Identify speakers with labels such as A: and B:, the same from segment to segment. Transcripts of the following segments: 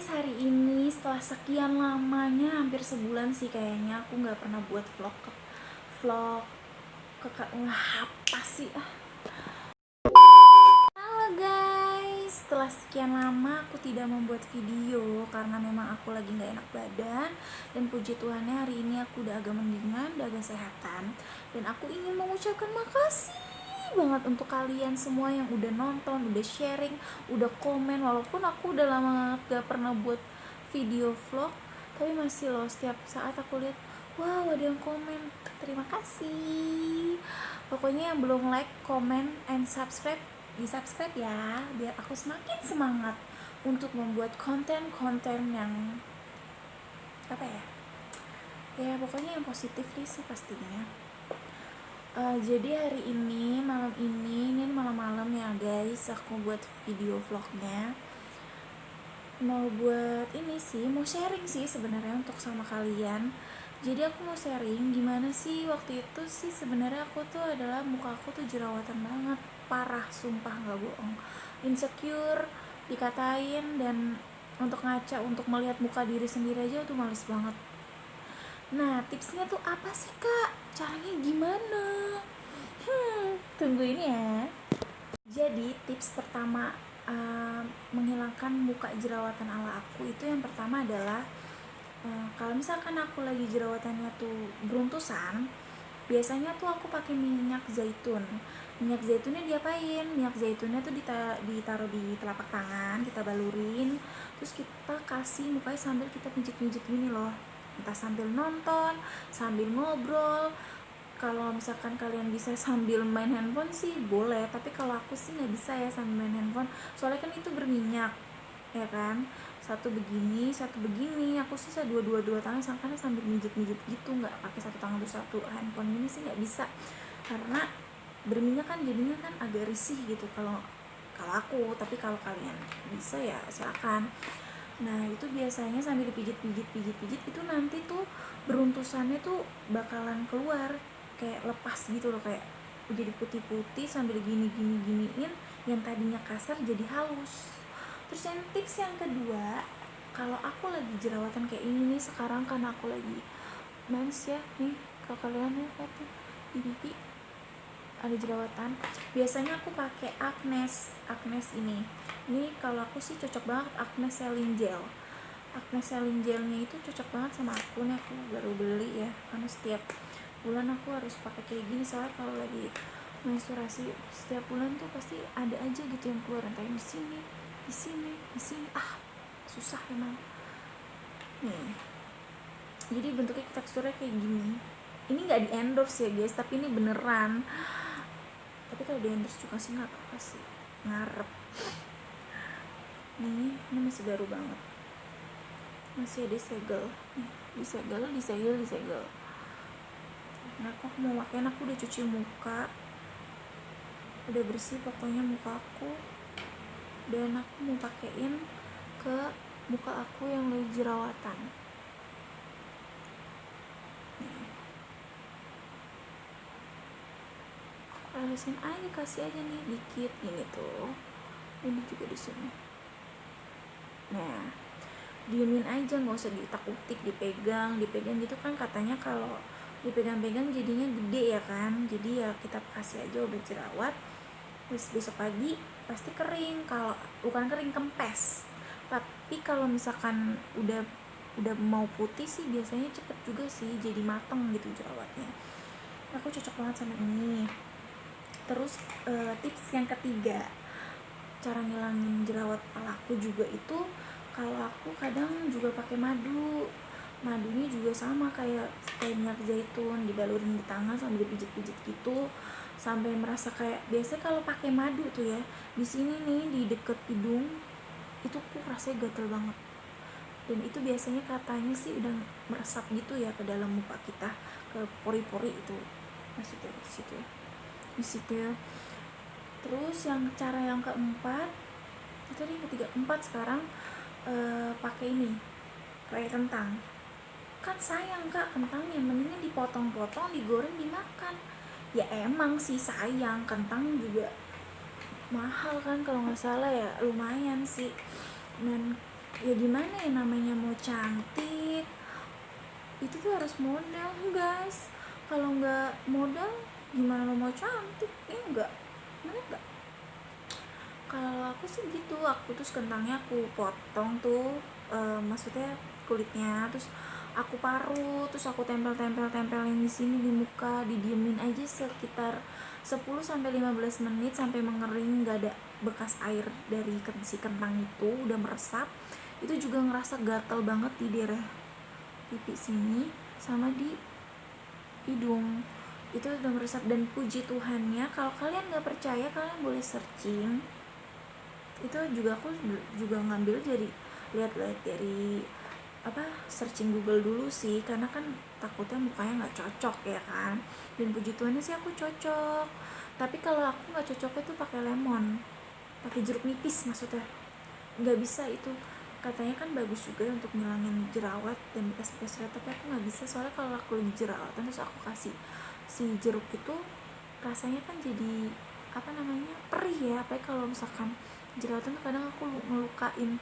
A: Hari ini setelah sekian lamanya, hampir sebulan sih kayaknya aku nggak pernah buat vlog apa sih Halo guys, setelah sekian lama aku tidak membuat video karena memang aku lagi nggak enak badan. Dan puji Tuhannya hari ini aku udah agak mendingan, udah agak sehatan. Dan aku ingin mengucapkan makasih banget untuk kalian semua yang udah nonton, udah sharing, udah komen. Walaupun aku udah lama gak pernah buat video vlog, tapi masih loh setiap saat aku lihat, wow ada yang komen. Terima kasih. Pokoknya yang belum like, comment, and subscribe, di subscribe ya, biar aku semakin semangat untuk membuat konten-konten yang apa ya pokoknya yang positif sih pastinya. Jadi hari ini ini malam-malam ya guys, aku buat video vlognya. Mau buat ini sih, mau sharing sih sebenarnya untuk sama kalian. Jadi aku mau sharing gimana sih waktu itu sih sebenarnya aku tuh adalah muka aku tuh jerawatan banget, parah sumpah nggak bohong. Insecure, dikatain, dan untuk ngaca, untuk melihat muka diri sendiri aja tuh males banget. Nah tipsnya tuh apa sih kak? Caranya gimana? Tunggu ini ya. Jadi tips pertama menghilangkan muka jerawatan ala aku itu yang pertama adalah kalau misalkan aku lagi jerawatannya tuh beruntusan, biasanya tuh aku pakai minyak zaitun. Minyak zaitunnya diapain? Minyak zaitunnya tuh ditaruh di telapak tangan, kita balurin, terus kita kasih mukanya sambil kita pijit-pijit gini loh. Entah sambil nonton, sambil ngobrol. Kalau misalkan kalian bisa sambil main handphone sih boleh, tapi kalau aku sih nggak bisa ya sambil main handphone, soalnya kan itu berminyak ya kan. Satu begini, satu begini, aku sih dua tangan karena sambil mijit-mijit gitu, nggak pakai satu tangan terus satu handphone ini sih nggak bisa, karena berminyak kan jadinya kan agak risih gitu kalau aku. Tapi kalau kalian bisa ya silakan. Nah itu biasanya sambil dipijit itu nanti tuh beruntusannya tuh bakalan keluar, kayak lepas gitu loh, kayak jadi putih-putih sambil giniin, yang tadinya kasar jadi halus. Terus yang tips yang kedua, kalau aku lagi jerawatan kayak ini nih sekarang, karena aku lagi mens ya nih, kalau kalian lihat di pipi ada jerawatan, biasanya aku pakai Agnes ini kalau aku sih cocok banget. Agnes Selling Gelnya itu cocok banget sama aku nih, aku baru beli ya, karena setiap bulan aku harus pakai kayak gini, soalnya kalau lagi menstruasi setiap bulan tuh pasti ada aja gitu yang keluar, entah di sini susah emang nih. Jadi bentuknya teksturnya kayak gini. Ini nggak di endorse ya guys, tapi ini beneran. Tapi kalau di endorse juga sih nggak apa-apa sih, ngarep. Ini masih baru banget, masih ada segel nih, disegel. Nah aku mau pakein, aku udah cuci muka, udah bersih pokoknya muka aku, dan aku mau pakein ke muka aku yang lagi jerawatan. Olesin aja, kasih aja nih dikit ini tuh, ini juga di sini. Nah diemin aja, nggak usah diutak-utik, dipegang gitu kan, katanya kalau dipegang-pegang jadinya gede ya kan. Jadi ya kita kasih aja obat jerawat, terus besok pagi pasti kering. Kalau bukan kering, kempes. Tapi kalau misalkan udah mau putih sih biasanya cepet juga sih jadi mateng gitu jerawatnya. Aku cocok banget sama ini. Terus tips yang ketiga, cara ngilangin jerawat ala aku juga itu, kalau aku kadang juga pakai madunya juga sama kayak minyak zaitun, dibalurin di tangan sambil dipijit-pijit gitu sampai merasa kayak, biasanya kalau pakai madu tuh ya di sini nih di deket hidung itu tuh rasanya gatel banget, dan itu biasanya katanya sih udah meresap gitu ya ke dalam muka kita, ke pori-pori itu maksudnya di situ ya. Terus cara yang keempat itu nih, keempat sekarang, pakai ini, pakai kentang. Kan sayang kak kentangnya, mendingan dipotong-potong, digoreng, dimakan. Ya emang sih sayang, kentang juga mahal kan kalau nggak salah ya, lumayan sih. Dan ya gimana ya, namanya mau cantik itu tuh harus modal guys. Kalau nggak modal gimana lo mau cantik, ya enggak, bener nggak? Kalau aku sih gitu, aku terus kentangnya aku potong tuh, maksudnya kulitnya, terus aku parut, terus aku tempelin di sini di muka, didiemin aja sekitar 10-15 menit sampai mengering, nggak ada bekas air dari si kentang itu udah meresap. Itu juga ngerasa gatal banget di daerah pipi sini sama di hidung, itu udah meresap. Dan puji Tuhannya, kalau kalian nggak percaya kalian boleh searching, itu juga aku juga ngambil dari lihat-lihat dari searching Google dulu sih, karena kan takutnya mukanya nggak cocok ya kan. Dan puji Tuhannya sih aku cocok, tapi kalau aku nggak cocoknya tuh pakai lemon, pakai jeruk nipis maksudnya, nggak bisa itu. Katanya kan bagus juga untuk ngilangin jerawat dan bekas-bekas jerawat, tapi aku nggak bisa, soalnya kalau aku lagi jerawatan terus aku kasih si jeruk itu, rasanya kan jadi perih ya. Apalagi kalau misalkan jerawatan tuh kadang aku ngelukain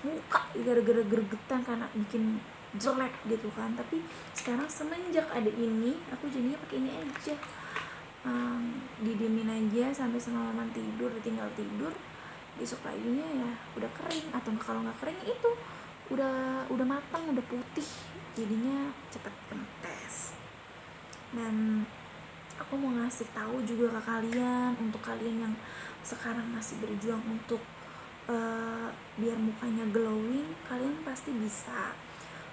A: muka gara-gara gregetan karena bikin jelek gitu kan. Tapi sekarang semenjak ada ini, aku jadinya pakai ini aja, didiemin aja sampai semalaman tidur, tinggal tidur, besok paginya ya udah kering. Atau kalau nggak kering itu udah matang, udah putih, jadinya cepet kempes. Dan aku mau ngasih tahu juga ke kalian, untuk kalian yang sekarang masih berjuang untuk biar mukanya glowing, kalian pasti bisa.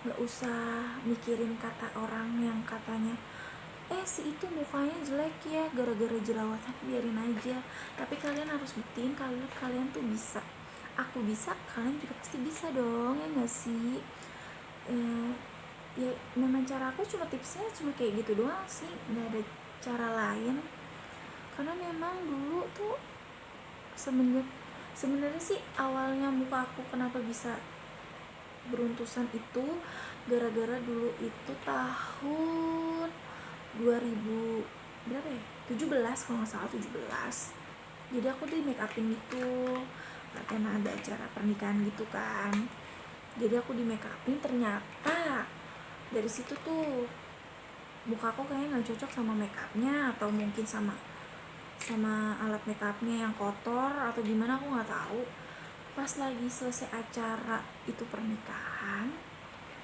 A: Nggak usah mikirin kata orang yang katanya si itu mukanya jelek ya gara-gara jerawatan, biarin aja. Tapi kalian harus buktiin kalau kalian tuh bisa. Aku bisa, kalian juga pasti bisa dong, ya nggak sih? Ya memang cara aku cuma tipsnya cuma kayak gitu doang sih, nggak ada cara lain. Karena memang dulu tuh sebenarnya sih awalnya muka aku kenapa bisa beruntusan itu gara-gara dulu itu tahun 2000 berapa ya, 17 kalau nggak salah, 17. Jadi aku tuh make upin gitu karena ada acara pernikahan gitu kan. Jadi aku di make upin, ternyata dari situ tuh muka aku kayaknya nggak cocok sama make upnya, atau mungkin sama alat make upnya yang kotor atau gimana, aku nggak tahu. Pas lagi selesai acara itu pernikahan,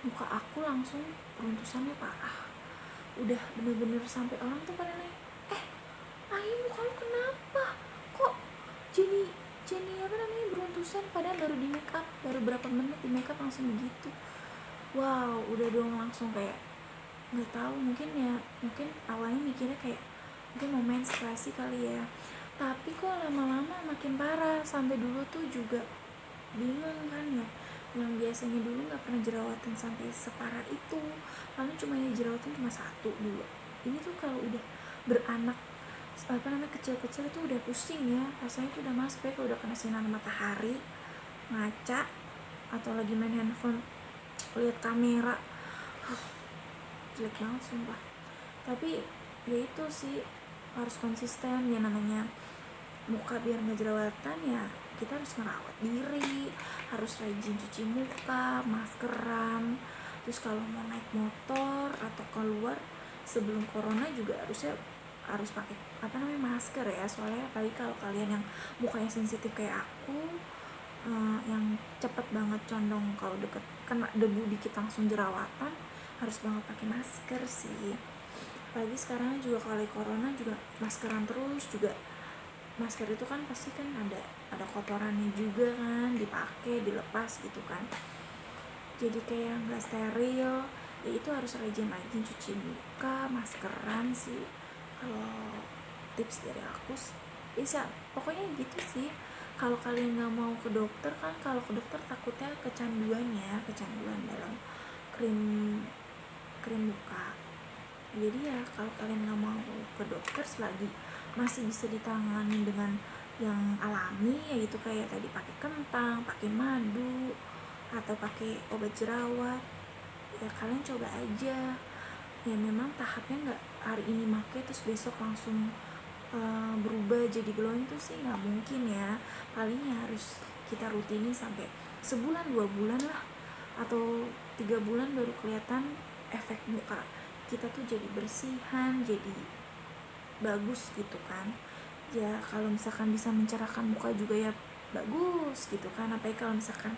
A: muka aku langsung beruntusannya parah. Udah bener-bener sampai orang tuh pada nanya, Ayu muka lu kenapa? Kok jadi beruntusan, padahal baru di make up, baru berapa menit di make up langsung begitu. Wow, udah dong langsung kayak nggak tahu, mungkin awalnya mikirnya kayak mungkin mau menstruasi kali ya, tapi kok lama-lama makin parah. Sampai dulu tuh juga bingung kan ya, yang biasanya dulu nggak pernah jerawatan sampai separah itu, paling cuma ya jerawatan cuma 1-2. Ini tuh kalau udah beranak kecil-kecil itu udah pusing ya, rasanya tuh udah males. Kalau udah kena sinar matahari, ngaca, atau lagi main handphone lihat kamera, jelek banget sumpah. Tapi ya itu sih, harus konsisten ya, namanya muka biar nggak jerawatan ya kita harus ngerawat diri, harus rajin cuci muka, maskeran. Terus kalau mau naik motor atau keluar sebelum corona juga harus pakai masker ya, soalnya apalagi kalau kalian yang mukanya sensitif kayak aku, yang cepet banget condong kalau deket kena debu dikit langsung jerawatan, harus banget pakai masker sih. Apalagi sekarang juga kalau corona juga maskeran terus juga. Masker itu kan pasti kan ada kotorannya juga kan, dipakai dilepas gitu kan, jadi kayak nggak steril ya. Itu harus rajin cuci muka, maskeran sih kalau tips dari aku. Bisa pokoknya gitu sih. Kalau kalian nggak mau ke dokter kan, kalau ke dokter takutnya kecanduan dalam krim muka. Jadi ya kalau kalian nggak mau ke dokter, selagi masih bisa ditangani dengan yang alami, yaitu kayak tadi pakai kentang, pakai madu, atau pakai obat jerawat, ya kalian coba aja. Ya memang tahapnya nggak hari ini pakai terus besok langsung berubah jadi glowing itu sih nggak mungkin ya. Palingnya harus kita rutinin sampai sebulan 2 bulan lah, atau 3 bulan baru kelihatan efek muka kita tuh jadi bersihan, jadi bagus gitu kan. Ya kalau misalkan bisa mencerahkan muka juga ya bagus gitu kan. Apalagi kalau misalkan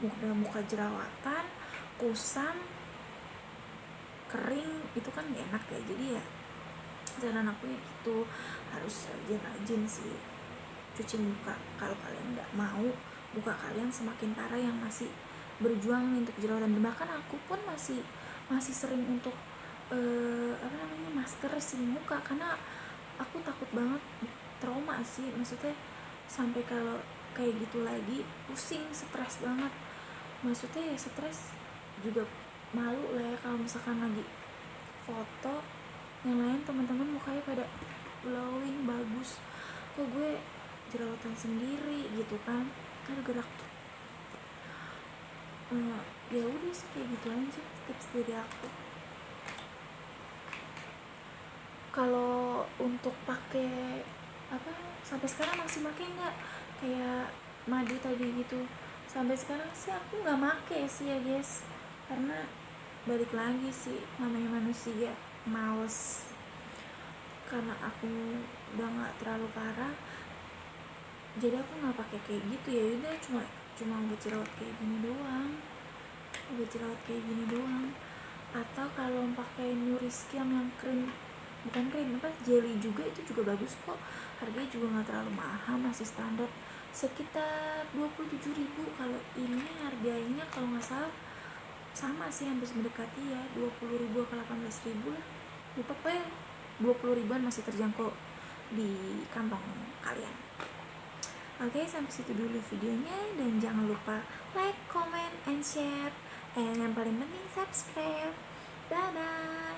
A: muka jerawatan, kusam, kering, itu kan gak enak ya. Jadi ya saran aku ya gitu, harus rajin-rajin sih cuci muka kalau kalian nggak mau muka kalian semakin parah yang masih berjuang untuk jerawatan. Dan bahkan aku pun masih sering untuk masker si muka, karena aku takut banget trauma sih, maksudnya sampai kalau kayak gitu lagi pusing, stres banget. Maksudnya ya stres juga, malu lah ya kalau misalkan lagi foto yang lain teman-teman mukanya pada glowing bagus, kok gue jerawatan sendiri gitu kan gerak. Ya udah sih kayak gitu aja tips dari aku. Kalau untuk pakai sampai sekarang masih pakai nggak kayak madu tadi gitu? Sampai sekarang sih aku nggak make sih ya guys, karena balik lagi sih namanya manusia males. Karena aku udah nggak terlalu parah, jadi aku nggak pakai kayak gitu. Ya udah cuma obat jerawat kayak gini doang. Atau kalau pakai Nuriscam yang krim, bukan krim jelly juga, itu juga bagus kok. Harganya juga nggak terlalu mahal, masih standar sekitar 27.000. Kalau ini harganya kalau nggak salah sama sih, hampir mendekati ya 20.000 ke 18.000 lah, lupa apa ya, 20.000-an masih terjangkau di kantong kalian. Oke, sampai situ dulu videonya, dan jangan lupa like, comment, and share, and yang paling penting subscribe. Dadah.